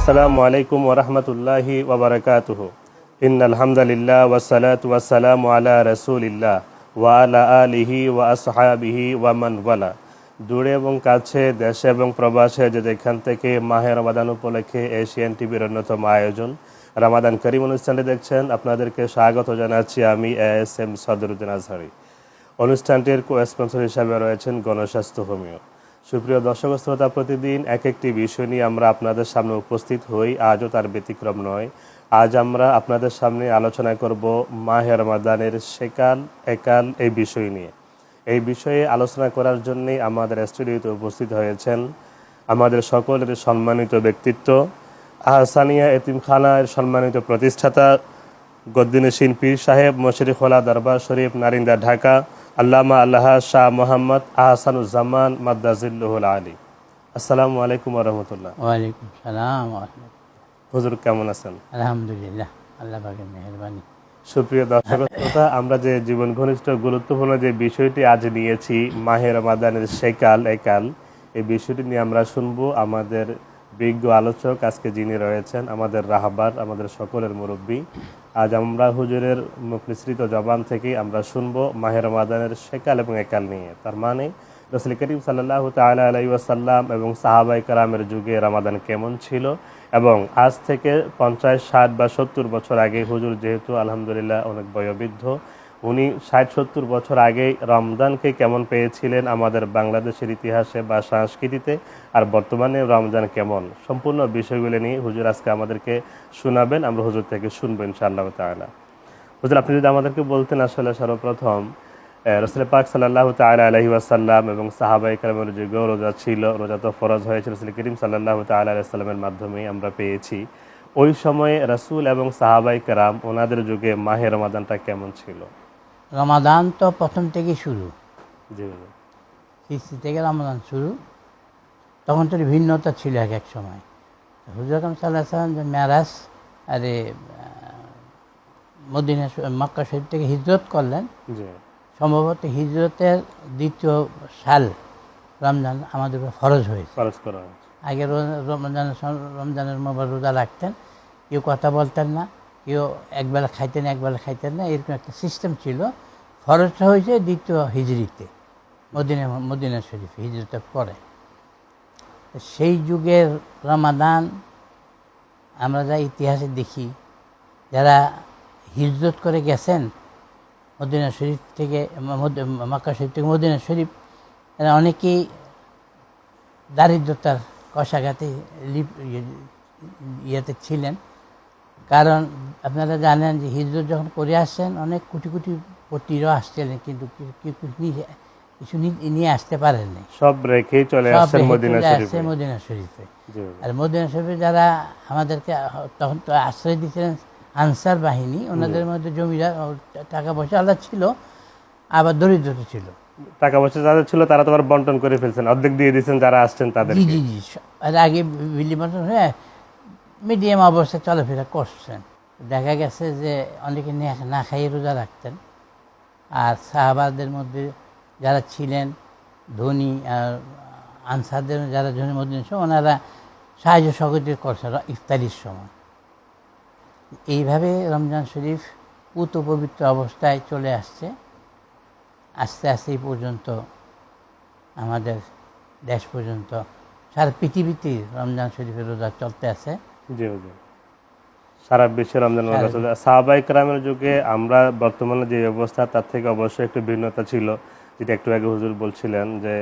আসসালামু আলাইকুম ওয়া রাহমাতুল্লাহি ওয়া বারাকাতুহু। ইন্নাল হামদালিল্লাহ ওয়াস সালাতু ওয়াস সালামু আলা রাসূলিল্লাহ ওয়া আলা আলিহি ওয়া আসহাবিহি ওয়া মান ওয়ালা। দূরে এবং কাছে, দেশে এবং প্রবাসে যে যেখান থেকে মাহে রমাদান উপলক্ষে এশিয়ান টিভির অন্যতম আয়োজন রমাদান করিম অনুষ্ঠানটি দেখছেন, আপনাদেরকে স্বাগত জানাচ্ছি আমি ASM সদরুদ্দিন আজহারি। অনুষ্ঠানটির কো-স্পন্সর হিসাবে রয়েছেন গণস্বাস্থ্য হোমিও। সুপ্রিয় দর্শক শ্রোতা, প্রতিদিন এক একটি বিষয় নিয়ে আমরা আপনাদের সামনে উপস্থিত হই, আজও তার ব্যতিক্রম নয়। আজ আমরা আপনাদের সামনে আলোচনা করব মাহে রমাদানের সেকাল একাল এই বিষয় নিয়ে। এই বিষয়ে আলোচনা করার জন্যই আমাদের স্টুডিওতে উপস্থিত হয়েছেন আমাদের সকলের সম্মানিত ব্যক্তিত্ব, আহসানিয়া এতিমখানার সম্মানিত প্রতিষ্ঠাতা, গদ্দিনশীন পীর সাহেব, মশরিখোলা দরবার শরীফ, নারিন্দা, ঢাকা, আল্লামা আল্লাহ শাহ মোহাম্মদ আহসানুজ্জামান মাদ্দাজিল্লুহুল আলী। আসসালামু আলাইকুম ওয়া রাহমাতুল্লাহ। ওয়ালাইকুম সালাম ওয়া রাহমাতুল্লাহ। হুজুর কেমন আছেন? আলহামদুলিল্লাহ, আল্লাহ পাকের মেহেরবানি। সুপ্রিয় দর্শক শ্রোতা, আমরা যে জীবন ঘনিষ্ঠ গুরুত্বপূর্ণ যে বিষয়টি আজ নিয়েছি, মাহে রমাদানের সেকাল একাল, এই বিষয়টি নিয়ে আমরা শুনবো আমাদের বিজ্ঞ আলোচক আজকে যিনি রয়েছেন, আমাদের রাহবার, আমাদের সকলের মুরব্বী। আজ আমরা হুজুরের মুখ নিঃসৃত জবান থেকে আমরা শুনবো মাহে রমাদানের সেকাল এবং একাল নিয়ে। তার মানে রাসূল করিম সাল্লাল্লাহু তাআলা আলাইহি ওয়াসাল্লাম এবং সাহাবায়ে কেরামের যুগে রমাদান কেমন ছিল, এবং আজ থেকে 50, 60 বা 70 বছর আগে, হুজুর যেহেতু আলহামদুলিল্লাহ অনেক বয়োবৃদ্ধ, উনি 60-70 বছর আগে রমজানকে কেমন পেয়েছিলেন আমাদের বাংলাদেশের ইতিহাসে বা সংস্কৃতিতে, আর বর্তমানে রমজান কেমন, সম্পূর্ণ বিষয়গুলো নিয়ে হুজুর আজকে আমাদেরকে শোনাবেন। আমরা হুজুর থেকে শুনবো ইনশাআল্লাহ তাআলা। হুজুর, আপনি যদি আমাদেরকে বলতেন আসলে সর্বপ্রথম রাসূল পাক সাল্লাল্লাহু তাআলা আলাইহি ওয়াসাল্লাম এবং সাহাবায়ে কেরামের যুগেও রোজা ছিল, রোজা তো ফরজ হয়েছে রাসূল করিম সাল্লাল্লাহু তাআলা আলাইহি ওয়াসাল্লামের মাধ্যমেই আমরা পেয়েছি। ওই সময়ে রাসূল এবং সাহাবায়ে কেরাম ওনাদের যুগে মাহে রমাদানটা কেমন ছিল? রমাদান তো প্রথম থেকে শুরু, জি খ্রিস্টি থেকে রমাদান শুরু। তখন তো ভিন্নতা ছিল এক এক সময়। হুজুর আকরাম সাল্লাল্লাহু আলাইহি ওয়াসাল্লাম যে মেরাজ মদিনা মক্কা শরীফ থেকে হিজরত করলেন, জি সম্ভবত হিজরতের দ্বিতীয় সাল রমজান আমাদের উপর ফরজ হয়েছে। ফরজ করা হয়েছে। আগে রমজানের মোবারক রোজা রাখতেন, কেউ কথা বলতেন না, কেউ একবেলা খাইতেন না, এরকম একটা সিস্টেম ছিল। ফরজটা হয়েছে দ্বিতীয় হিজরিতে, মদিনা শরীফ হিজরতের পরে। সেই যুগের রমাদান আমরা যা ইতিহাসে দেখি, যারা হিজরত করে গেছেন মদিনা শরীফ থেকে, মক্কা শরীফ থেকে মদিনা শরীফ, এরা অনেকেই দারিদ্রতার কষাঘাতে ইয়েতে ছিলেন। কারণ আপনারা জানেন যে হিজরত যখন করে আসছেন, অনেক কোটি কোটি পতিরও আসছিলেন, কিন্তু কিছু নিয়ে আসতে পারেননি, সব রেখেই চলে আসছেন মদিনা শরীফে। আর মদিনা শরীফে যারা আমাদেরকে তখন তো আশ্রয় দিয়েছিলেন আনসার বাহিনী, ওনাদের মধ্যে জমিদার, টাকা পয়সা আলাদা ছিল, আবার দরিদ্রতা ছিল। টাকা পয়সা যাদের ছিল তারা তো আবার বন্টন করে ফেলছেন, অর্ধেক দিয়ে দিয়েছেন যারা আসছেন তাদের। জি জি জি, আর আগে বিলি বন্টন হয়ে মিডিয়াম অবস্থায় চলাফেরা করছেন। দেখা গেছে যে অনেকে না খাইয়ে রোজা রাখতেন। আর সাহাবাদের মধ্যে যারা ছিলেন ধনী, আর আনসারদের যারা ধনী মদিনা, ওনারা সাহায্য সহযোগিতা করছেন ইফতারির সময়। এইভাবে রমজান শরীফ পুত পবিত্র অবস্থায় চলে আসছে। আস্তে আস্তে এই পর্যন্ত আমাদের দেশ পর্যন্ত, সারা পৃথিবীতে রমজান শরীফের রোজা চলতে আছে। জি জি, সারা বিশ্বে রমজান রোজা চলছে। সাহাবায়ে কেরামের যুগে আমরা বর্তমানে যে অবস্থা, তার থেকে অবশ্যই একটু ভিন্নতা ছিল, যেটা একটু আগে হুজুর বলছিলেন যে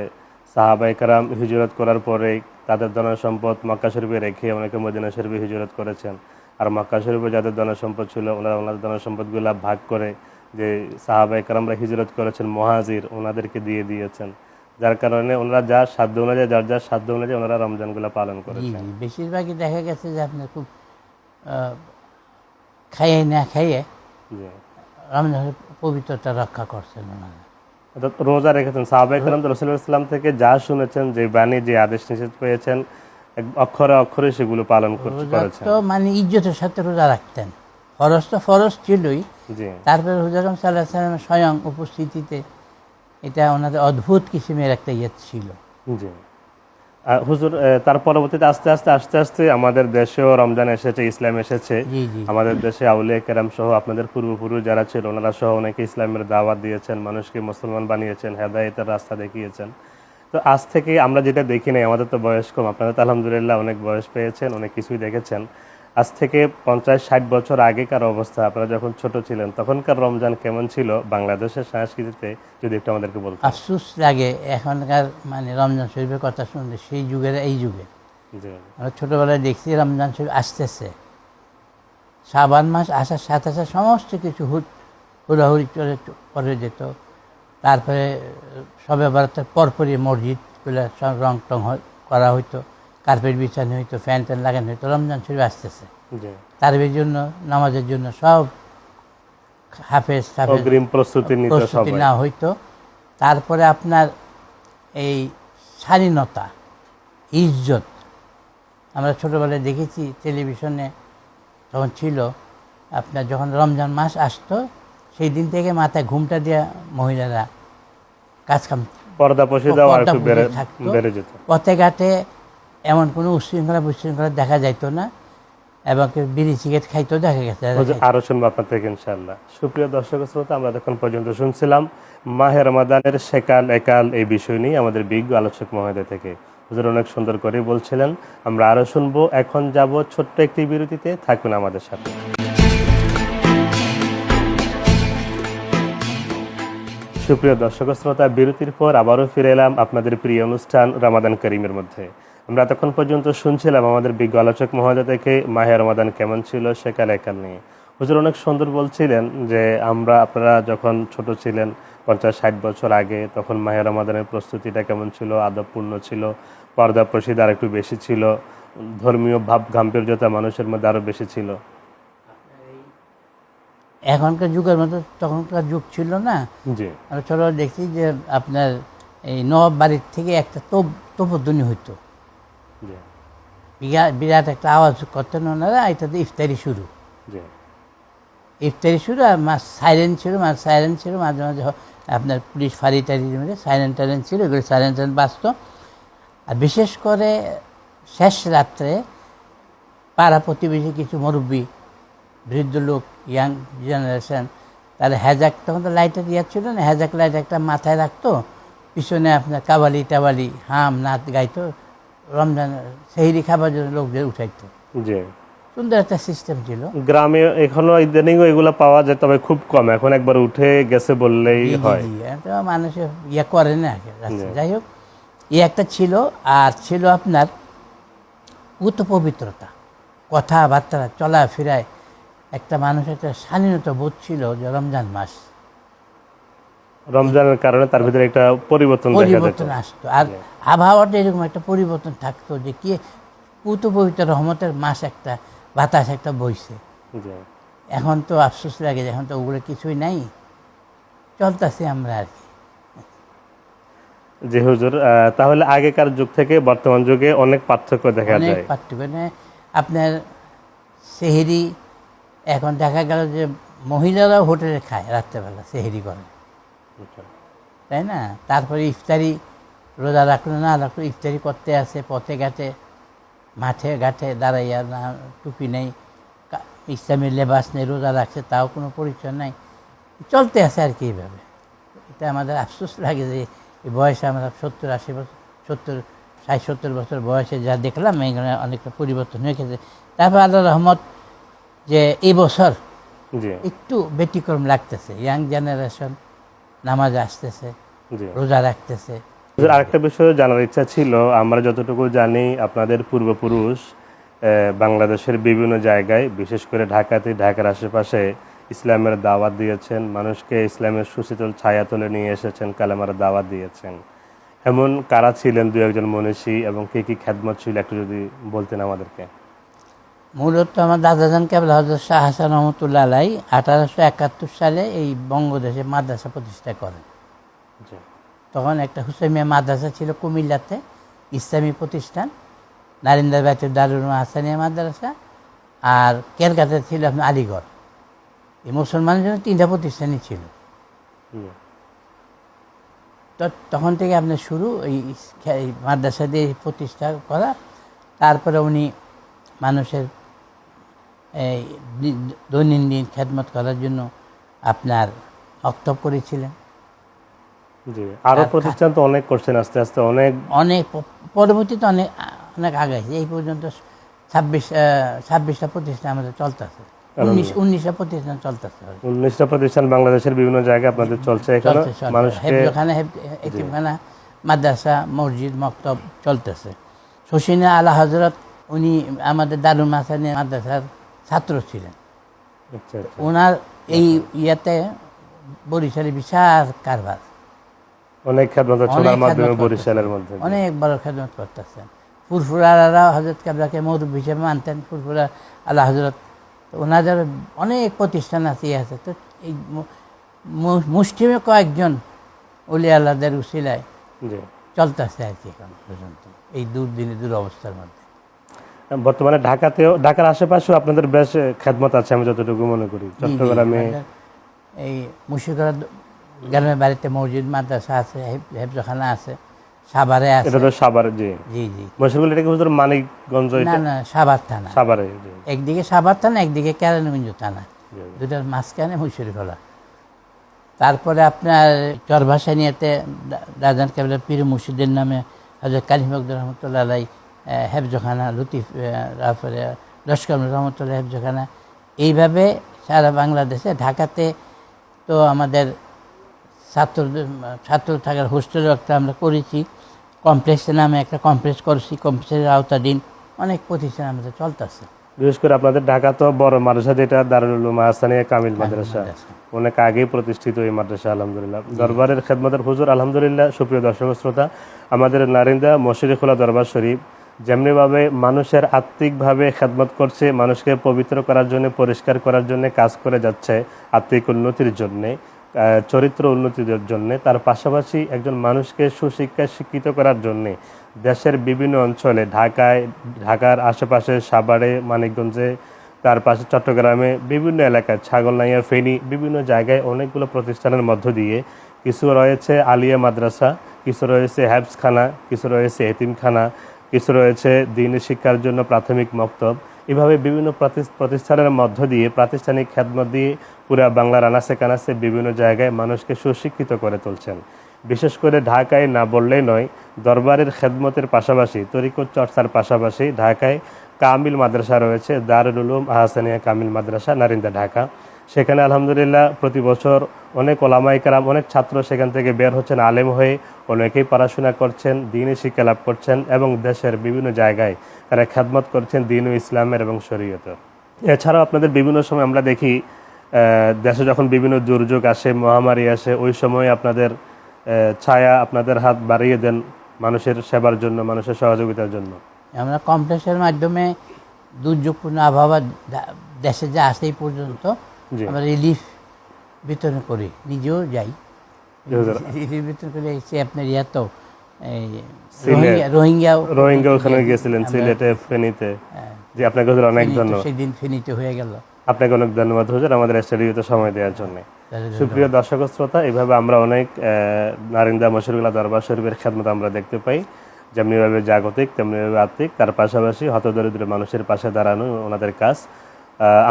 সাহাবায়ে কেরাম হিজরত করার পরেই তাদের ধন সম্পদ মক্কা শরীফে রেখে অনেকে মদিনা শরীফে হিজরত করেছেন। আর মক্কা শরীফে যাদের ধন সম্পদ ছিল, ওনারা ওনাদের ধন সম্পদগুলো ভাগ করে যে সাহাবায়ে কেরামরা হিজরত করেছেন মুহাজির, ওনাদেরকে দিয়ে দিয়েছেন। যার কারণে ওনারা যার সাধ্য অনুযায়ী ওনারা রমজানগুলো পালন করেছেন। বেশিরভাগই দেখা গেছে যে আপনি খুব খাইয়ে না খাইয়ে রমজানের পবিত্রতা রক্ষা করছেন ওনারা, রোজা রেখেছেন। সাহাবায়ে কেরাম রাসূলুল্লাহ সাল্লাল্লাহু আলাইহি ওয়াসাল্লাম থেকে যা শুনেছেন, যে বাণী, যে আদেশ নিষেধ পেয়েছেন, অক্ষরে অক্ষরে সেগুলো পালন করেছেন। তো মানে ইজ্জতের সাথে রোজা রাখতেন। ফরজ তো ফরজ ছিলই, তারপরে হুজুর আকরাম সাল্লাল্লাহু আলাইহি ওয়াসাল্লামের স্বয়ং উপস্থিতিতে এটা ওনাদের অদ্ভুত কিসিমের একটা ইয়ে ছিল। জি, হুজুর, তার পরবর্তীতে আস্তে আস্তে আস্তে আস্তে আমাদের দেশেও রমজান এসেছে, ইসলাম এসেছে। জি জি আমাদের দেশে আউলিয়া কেরাম সহ আপনাদের পূর্বপুরুষ যারা ছিল ওনারা সহ অনেকে ইসলামের দাওয়াত দিয়েছেন, মানুষকে মুসলমান বানিয়েছেন, হেদায়েতের রাস্তা দেখিয়েছেন। তো আজ থেকে আমরা যেটা দেখি নাই, আমাদের তো বয়স কম, আপনারা তো আলহামদুলিল্লাহ অনেক বয়স পেয়েছেন, অনেক কিছুই দেখেছেন। আজ থেকে 50-60 বছর আগেকার অবস্থা, আপনারা যখন ছোট ছিলেন তখনকার রমজান কেমন ছিল বাংলাদেশের সংস্কৃতিতে, যদি একটু আমাদেরকে বলতেন। আফসোস লাগে এখনকার মানে রমজান শরীফের কথা শুনলে, সেই যুগের এই যুগে। জি আমরা ছোটোবেলায় দেখছি রমজান শরীফ আসতেছে, শাবান মাস আসার সাথে সাথে সমস্ত কিছু হুড়াহুড়ি করে যেত। তারপরে সবে বরাতের পরপরই মসজিদগুলো সব রং টং করা হইতো, কার্পেট বিছানো হইতো, ফ্যান ট্যান লাগানো হইতো। রমজান শরীফ আসতেছে, জি তারপরের জন্য নামাজের জন্য সব হাফেজ অগ্রিম প্রস্তুতি নিতে প্রস্তুতি সবাই। নেওয়া হইতো। তারপরে আপনার এই স্বাধীনতা, ইজ্জত, আমরা ছোটোবেলায় দেখেছি টেলিভিশনে তখন ছিল, আপনার যখন রমজান মাস আসতো সেই দিন থেকে মাথায় ঘুমটা দেওয়া মহিলারা কাজকাম পর্দা পশিদাও আর একটু পর্দা পুঁজে থাকতো। বেড়ে যেত। পথে ঘাটে এমন কোনো উচ্ছৃঙ্খলা দেখা যাইতো না, এবং কেউ বিড়ি সিগারেট খাইতো দেখা গেছে। হুজুর, আরো শুনবো আপনার থেকে ইনশাআল্লাহ। সুপ্রিয় দর্শক শ্রোতা, আমরা এখন পর্যন্ত শুনছিলাম মাহে রমাদানের সেকাল একাল এই বিষয় নিয়ে আমাদের বিজ্ঞ আলোচক মহোদয় থেকে। হুজুর অনেক সুন্দর করে বলছিলেন, আমরা আরো শুনবো। এখন যাব ছোট্ট একটি বিরতিতে, থাকুন আমাদের সাথে। সুপ্রিয় দর্শক শ্রোতা, বিরতির পর আবারও ফিরে এলাম আপনাদের প্রিয় অনুষ্ঠান রমাদান করিমের মধ্যে। আমরা এতক্ষণ পর্যন্ত শুনছিলাম আমাদের বিজ্ঞ আলোচক মহোদয় থেকে মাহে রমাদান কেমন ছিল সেকাল একাল নিয়ে। হুজুর অনেক সুন্দর বলছিলেন যে আপনারা যখন ছোট ছিলেন 50-60 বছর আগে, তখন মাহে রমাদানের প্রস্তুতিটা কেমন ছিল, আদবপূর্ণ ছিল, পর্দা প্রসিদ্ধ আর একটু বেশি ছিল, ধর্মীয় ভাব গাম্ভীর্যতা মানুষের মধ্যে আরো বেশি ছিল। এখনকার যুগের মতো তখনকার যুগ ছিল না। জি আমরা ছোটবেলা দেখছি যে আপনার এই নবাব বাড়ির থেকে একটা তোপধ্বনি হইতো, জি বিরাট একটা আওয়াজ করতেন ওনারা, এটাতে ইফতারি শুরু। জি ইফতারি শুরু, আর সাইরেন ছিল, মাঝে মাঝে আপনার পুলিশ ফাঁড়ি টাড়ি মিলে সাইরেন টাইরেন ছিল, এগুলো সাইরেন টাইরেন বাজতো। আর বিশেষ করে শেষ রাত্রে পাড়া প্রতিবেশী কিছু মুরব্বী, বৃদ্ধ লোক, ইয়াং জেনারেশন, তাহলে হ্যাজাক, তখন তো লাইটের ইয়ে ছিল না, হ্যাজাক লাইট একটা মাথায় রাখতো, পিছনে আপনার কাবালি টাবালি হাম নাচ গাইতো, রমজান সেহরি খাবার জন্য লোকদের উঠাইতো। জি সুন্দর একটা সিস্টেম ছিল। গ্রামে এখনো ইদানিং এগুলো পাওয়া যায়, তবে খুব কম। এখন একবার উঠে গেছে বললেই হয়। মানুষের ইয়ে করে না। যাই হোক, একটা ছিল। আর ছিল আপনার উত পবিত্রতা, কথাবার্তা, চলাফেরায় একটা মানুষ একটা স্বাধীনতা বোধ ছিল, যে রমজান মাস, রমজানের কারণে তার ভিতরে একটা পরিবর্তন দেখা যেত। আসতো। আর আবহাওয়াটা এরকম একটা পরিবর্তন থাকতো, যে কি পুত পবিত্র রহমতের মাস, একটা বাতাস একটা বইছে। জি। এখন তো আফসোস লাগে, এখন তো ওগুলো কিছুই নাই, চলতেছি আমরা আর কি। জি হুজুর, তাহলে আগেকার যুগ থেকে বর্তমান যুগে অনেক পার্থক্য দেখা অনেক যায়। পার্থক্য। আপনার সেহেরি এখন দেখা গেল যে মহিলারাও হোটেলে খায়, রাত্রেবেলা সেহেরি করে, তাই না? তারপরে ইফতারি, রোজা রাখলো না রাখলো, ইফতারি করতে আসে পথে ঘাটে, মাঠে ঘাটে দাঁড়াইয়া, না টুপি নেই, ইসলামের লেবাস নেই, রোজা রাখছে তাও কোনো পরিচয় নাই, চলতে আসে আর কি এইভাবে। এটা আমাদের আফসোস লাগে যে এই বয়সে আমরা 70-80 বছর, 60-70 বছর বয়সে যা দেখলাম, এখানে অনেকটা পরিবর্তন হয়ে গেছে। তারপর আল্লাহ রহমত যে এই বছর একটু ব্যতিক্রম লাগতেছে, ইয়াং জেনারেশন নামাজ আসতেছে, রোজা রাখতেছে। আরেকটা বিষয় জানার ইচ্ছা ছিল, আমরা যতটুকু জানি আপনাদের পূর্বপুরুষ বাংলাদেশের বিভিন্ন জায়গায়, বিশেষ করে ঢাকাতে, ঢাকার আশেপাশে ইসলামের দাওয়াত দিয়েছেন, মানুষকে ইসলামের সুশীতল ছায়াতলে নিয়ে এসেছেন, কালেমার দাওয়াত দিয়েছেন। এমন কারা ছিলেন দু একজন মনীষী, এবং কি কি খেদমত ছিল একটু যদি বলতেন আমাদেরকে। মূলত আমার দাদাজান কেবল হযরত শাহ হাসান রহমতুল্লাহ আলাই 1871 সালে এই বঙ্গদেশে মাদ্রাসা প্রতিষ্ঠা করেন। তখন একটা হুসাইমিয়া মাদ্রাসা ছিল কুমিল্লাতে, ইসলামী প্রতিষ্ঠান, নারিন্দার বাইতুল দারুল হাসানিয়া মাদ্রাসা, আর ক্যালকাতাতে ছিল আপনার আলিগড়। এই মুসলমানের জন্য 3টা প্রতিষ্ঠানই ছিল। তখন থেকে আপনার শুরু এই মাদ্রাসা দিয়ে প্রতিষ্ঠা করা। তারপরে উনি মানুষের এই দৈনন্দিন খেদমত করার জন্য আপনার বক্তব্য করেছিলেন। জি, আরো প্রতিষ্ঠান তো অনেক করছেন, আস্তে আস্তে অনেক পরবর্তীতে অনেক আগাইছে। এই পর্যন্ত 26টা প্রতিষ্ঠান আমাদের চলতেছে, 19টা প্রতিষ্ঠান চলতেছে। 19টা প্রতিষ্ঠান বাংলাদেশের বিভিন্ন জায়গায় আপনাদের চলছে। এখানে মানুষকে হেফজখানা, এতিমখানা, মাদ্রাসা, মসজিদ, মক্তব চলতেছে। শশীনা আলা হজরত উনি আমাদের দারুল মাসানি মাদ্রাসার ছাত্র ছিলেন। আচ্ছা আচ্ছা। ওনার এই ইয়াতে বরিশালে বিশাল কারবার, অনেক খেদমত হচ্ছে ওনার মাধ্যমে বরিশালের মধ্যে। অনেক বড় খেদমত করতেছেন। ফুরফুরারা হজরত কাবলাকে মুরব্বী হিসেবে মানতেন, ফুরফুরা আলা হজরত। তো ওনাদের অনেক প্রতিষ্ঠান আছে, আছে। তো এই মুসলিমে কয়েকজন ওলি আল্লাহদের উসিলায় চলতেছে আর কি এখন পর্যন্ত এই দূর অবস্থার মধ্যে। বর্তমানে ঢাকার আশেপাশেও আপনাদের বেশ খেদমত আছে আমি যতটুকু মনে করি। চট্টগ্রামে এই মুর্শিদাবাদ গ্রামের বাড়িতে মসজিদ, মাদ্রাসা আছে, হেফজখানা আছে, সাভারে আছে। এটা তো সাভার। জি জি জি। মুর্শিদাবাদ এটা কি হুজুর মানিকগঞ্জ? না, সাভার থানা। সাভারে একদিকে সাভার থানা, একদিকে কেরানীগঞ্জ থানা, দুটার মাঝখানে মুর্শিদাবাদ। তারপরে আপনার চরভাসানিয়াতে রাজান কাবলার পীর মুর্শিদের নামে হযরত কালিম মকদুম রহমতুল্লাহ আলাই হেফজখানা, লতিফ তারপরে লস্কর রহমতুল্লাহ হেফজখানা। এইভাবে সারা বাংলাদেশে, ঢাকাতে তো আমাদের ছাত্র থাকার হোস্টেল একটা আমরা করেছি, কমপ্লেক্সের নামে একটা কমপ্লেক্স করেছি, কমপ্লেক্সের আওতাধীন অনেক প্রতিষ্ঠান আমাদের চলতেছে। বিশেষ করে আপনাদের ঢাকা তো বড় মাদ্রাসা, যেটা দারুল উলুম আহসানিয়া কামিল মাদ্রাসা, অনেক আগেই প্রতিষ্ঠিত এই মাদ্রাসা। আলহামদুলিল্লাহ, দরবারের খেদমতের হুজুর আলহামদুলিল্লাহ। সুপ্রিয় দর্শক শ্রোতা, আমাদের নারিন্দা মশরিকুল্লাহ দরবার শরীফ যেমনিভাবে মানুষের আত্মিকভাবে খেদমত করছে, মানুষকে পবিত্র করার জন্য, পরিষ্কার করার জন্য কাজ করে যাচ্ছে, আত্মিক উন্নতির জন্যে, চরিত্র উন্নতির জন্যে, তার পাশাপাশি একজন মানুষকে সুশিক্ষায় শিক্ষিত করার জন্যে দেশের বিভিন্ন অঞ্চলে, ঢাকার আশেপাশে, সাভারে, মানিকগঞ্জে, তার পাশে চট্টগ্রামে, বিভিন্ন এলাকায়, ছাগলনাইয়া, ফেনী, বিভিন্ন জায়গায় অনেকগুলো প্রতিষ্ঠানের মধ্য দিয়ে কিছু রয়েছে আলিয়া মাদ্রাসা, কিছু রয়েছে হেফজখানা, কিছু রয়েছে এতিমখানা, কিছু রয়েছে দ্বীনি শিক্ষার জন্য প্রাথমিক মক্তব। এভাবে বিভিন্ন প্রতিষ্ঠানের মধ্য দিয়ে, প্রাতিষ্ঠানিক খেদমত দিয়ে পুরা বাংলার আনাচে কানাচে বিভিন্ন জায়গায় মানুষকে সুশিক্ষিত করে তুলছেন। বিশেষ করে ঢাকায় না বললেই নয়, দরবারের খেদমতের পাশাপাশি, তরিকত চর্চার পাশাপাশি ঢাকায় কামিল মাদ্রাসা রয়েছে, দারুল উলুম আহসানিয়া কামিল মাদ্রাসা, নারিন্দা, ঢাকা। সেখানে আলহামদুলিল্লাহ প্রতি বছর অনেক ওলামায়ে কেরাম, অনেক ছাত্র সেখান থেকে বের হচ্ছেন আলেম হয়ে, অনেকেই পড়াশোনা করছেন, দ্বীনি শিক্ষা লাভ করছেন এবং দেশের বিভিন্ন জায়গায় তারা খেদমত করছেন দ্বীন ও ইসলামের এবং শরীয়তের। এছাড়াও আপনাদের বিভিন্ন সময় আমরা দেখি দেশে যখন বিভিন্ন দুর্যোগ আসে, মহামারী আসে, ওই সময় আপনাদের ছায়া, আপনাদের হাত বাড়িয়ে দেন মানুষের সেবার জন্য, মানুষের সহযোগিতার জন্য। আমরা কমপ্লেক্সের মাধ্যমে দুর্যোগপূর্ণ আবহাওয়া দেশে যা আসে এই পর্যন্ত আমরা রিলিফ বিতরণ করি, নিজেও যাই রিলিফ বিতরণ করে। এসে আপনার তো রোহিঙ্গা ওখানে গিয়েছিলেন, সিলেটে, ফেনীতে। জি, আপনাকে অনেক ধন্যবাদ। সেদিন ফেনীতে হয়ে গেল। আপনাকে অনেক ধন্যবাদ হুজুর আমাদের স্টুডিওতে সময় দেওয়ার জন্য। সুপ্রিয় দর্শক শ্রোতা, এইভাবে আমরা অনেক নারিন্দা মশরিকুল্লাহ দরবার শরীফের খেদমত আমরা দেখতে পাই, যেমনিভাবে জাগতিক তেমনিভাবে আত্মিক, তার পাশাপাশি হতদরিদ্র মানুষের পাশে দাঁড়ানো ওনাদের কাজ।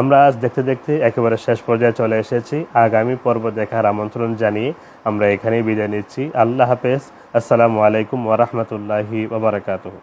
আমরা আজ দেখতে দেখতে একেবারে শেষ পর্যায়ে চলে এসেছি। আগামী পর্ব দেখার আমন্ত্রণ জানিয়ে আমরা এখানেই বিদায় নিচ্ছি। আল্লাহ হাফেজ। আসসালামু আলাইকুম ওয়া রাহমাতুল্লাহি ওয়া বারাকাতুহু।